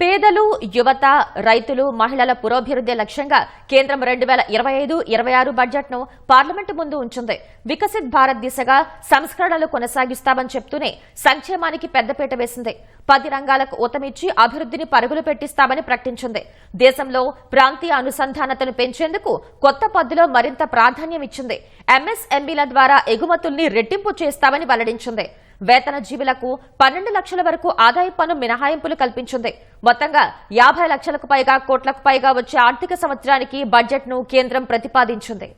పేదలు, యువత, రైతులు, మహిళల పురోభివృద్ధి లక్ష్యంగా కేంద్రం 2025-26 బడ్జెట్ను పార్లమెంటు ముందు ఉంచింది. వికసిత్ భారత్ దిశగా సంస్కరణలు కొనసాగిస్తామని చెప్తూనే సంక్షేమానికి పెద్దపీట వేసింది. 10 రంగాలకు ఊతమిచ్చి అభివృద్ధిని పరుగులు పెట్టిస్తామని ప్రకటించింది. దేశంలో ప్రాంతీయ అనుసంధానతను పెంచేందుకు కొత్త పద్ధతిలో మరింత ప్రాధాన్యం ఇచ్చింది. ఎంఎస్ఎంఈల ద్వారా ఎగుమతుల్ని రెట్టింపు చేస్తామని వెల్లడించింది. వేతన జీవులకు 12 లక్షల వరకు ఆదాయ పన్ను మినహాయింపులు కల్పించింది. మొత్తంగా 50 లక్షలకు పైగా కోట్లకు పైగా వచ్చే ఆర్థిక సంవత్సరానికి బడ్జెట్ను కేంద్రం ప్రతిపాదించింది.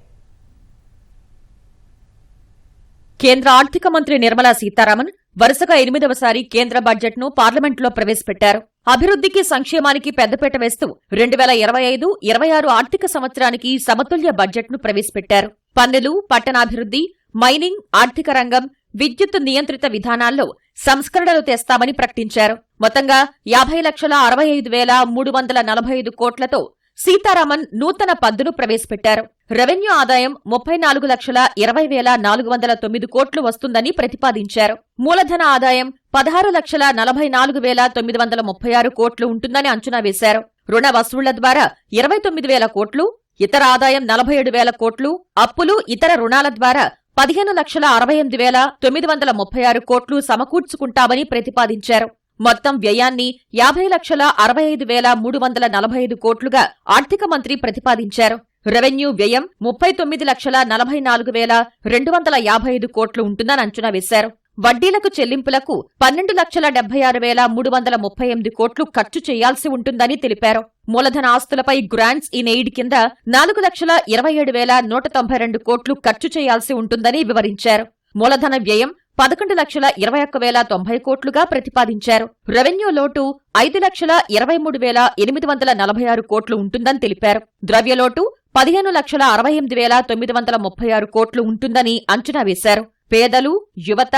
కేంద్ర ఆర్థిక మంత్రి నిర్మలా సీతారామన్ వరుసగా 8వసారి కేంద్ర బడ్జెట్ను పార్లమెంటులో ప్రవేశపెట్టారు. అభివృద్ధికి, సంక్షేమానికి పెద్దపీట వేస్తూ 2025-26 ఆర్థిక సంవత్సరానికి సమతుల్య బడ్జెట్ను ప్రవేశపెట్టారు. పన్నులు, పట్టణాభివృద్ధి, మైనింగ్, ఆర్థిక రంగం, విద్యుత్ నియంత్రిత విధానాల్లో సంస్కరణలు తెస్తామని ప్రకటించారు. మొత్తంగా 50,65,345 కోట్లతో సీతారామన్ నూతన పద్దును ప్రవేశపెట్టారు. రెవెన్యూ ఆదాయం 34,20,409 కోట్లు వస్తుందని ప్రతిపాదించారు. మూలధన ఆదాయం 16,44,936 కోట్లు ఉంటుందని అంచనా వేశారు. రుణ వసూళ్ల ద్వారా 29,000 కోట్లు, ఇతర ఆదాయం 47,000 కోట్లు, అప్పులు, ఇతర రుణాల ద్వారా 15,68,936 కోట్లు సమకూర్చుకుంటామని ప్రతిపాదించారు. మొత్తం వ్యయాన్ని 50,65,345 కోట్లుగా ఆర్థిక మంత్రి ప్రతిపాదించారు. రెవెన్యూ వ్యయం 39,44,255 కోట్లు ఉంటుందని అంచనా వేశారు. వడ్డీలకు, చెల్లింపులకు 12,76,338 కోట్లు ఖర్చు చేయాల్సి ఉంటుందని తెలిపారు. మూలధన ఆస్తులపై గ్రాంట్స్ ఇన్ ఎయిడ్ కింద 4,27,192 కోట్లు ఖర్చు చేయాల్సి ఉంటుందని వివరించారు. మూలధన వ్యయం 11,21,090 కోట్లుగా ప్రతిపాదించారు. రెవెన్యూ లోటు 5,23,846 కోట్లు ఉంటుందని తెలిపారు. ద్రవ్యలోటు 15,68,936 కోట్లు ఉంటుందని అంచనా వేశారు. పేదలు, యువత,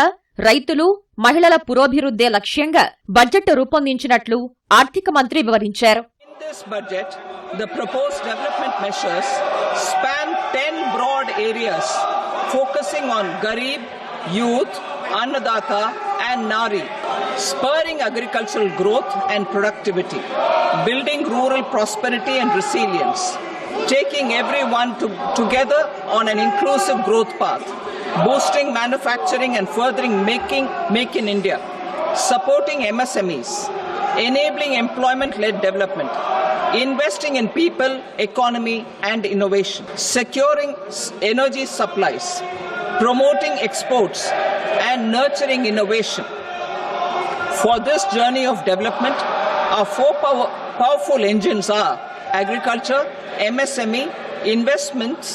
రైతులు, మహిళల పురోభివృద్ధే లక్ష్యంగా బడ్జెట్ రూపొందించినట్లు ఆర్థిక మంత్రి వివరించారు. In this budget, the proposed development measures span 10 broad areas focusing on Garib, youth, Annadata and Nari, spurring agricultural growth and productivity, building rural prosperity and resilience, taking everyone together on an inclusive growth path, boosting manufacturing and furthering Make in India, supporting MSMEs, enabling employment-led development, investing in people, economy and innovation, securing energy supplies, promoting exports and nurturing innovation. For this journey of development, our 4 powerful engines are agriculture, MSME, investments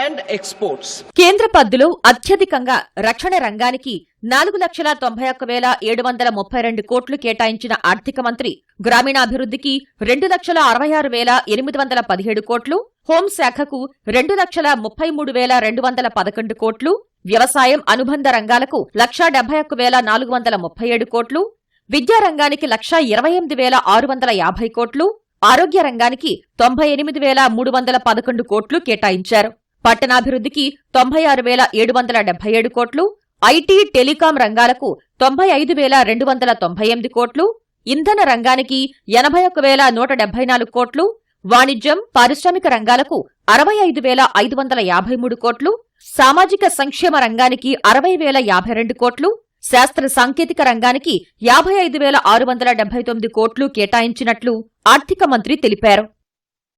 and exports. కేంద్ర పద్దులు అత్యధికంగా రక్షణ రంగానికి 4,91,732 కోట్లు కేటాయించిన ఆర్థిక మంత్రి గ్రామీణాభివృద్ధికి 2,66,817 కోట్లు, హోంశాఖకు 2,33,211 కోట్లు, వ్యవసాయం అనుబంధ రంగాలకు 1,71,437 కోట్లు, విద్యారంగానికి 1,28,650 కోట్లు, ఆరోగ్య రంగానికి 98,311 కోట్లు కేటాయించారు. పట్టణాభివృద్ధికి 96,777 కోట్లు, ఐటీ, టెలికాం రంగాలకు 95,298 కోట్లు, ఇంధన రంగానికి 81,174 కోట్లు, వాణిజ్యం, పారిశ్రామిక రంగాలకు 65,553 కోట్లు, సామాజిక సంక్షేమ రంగానికి 60,052 కోట్లు, శాస్త్ర సాంకేతిక రంగానికి 55,679 కోట్లు కేటాయించినట్లు ఆర్థిక మంత్రి తెలిపారు.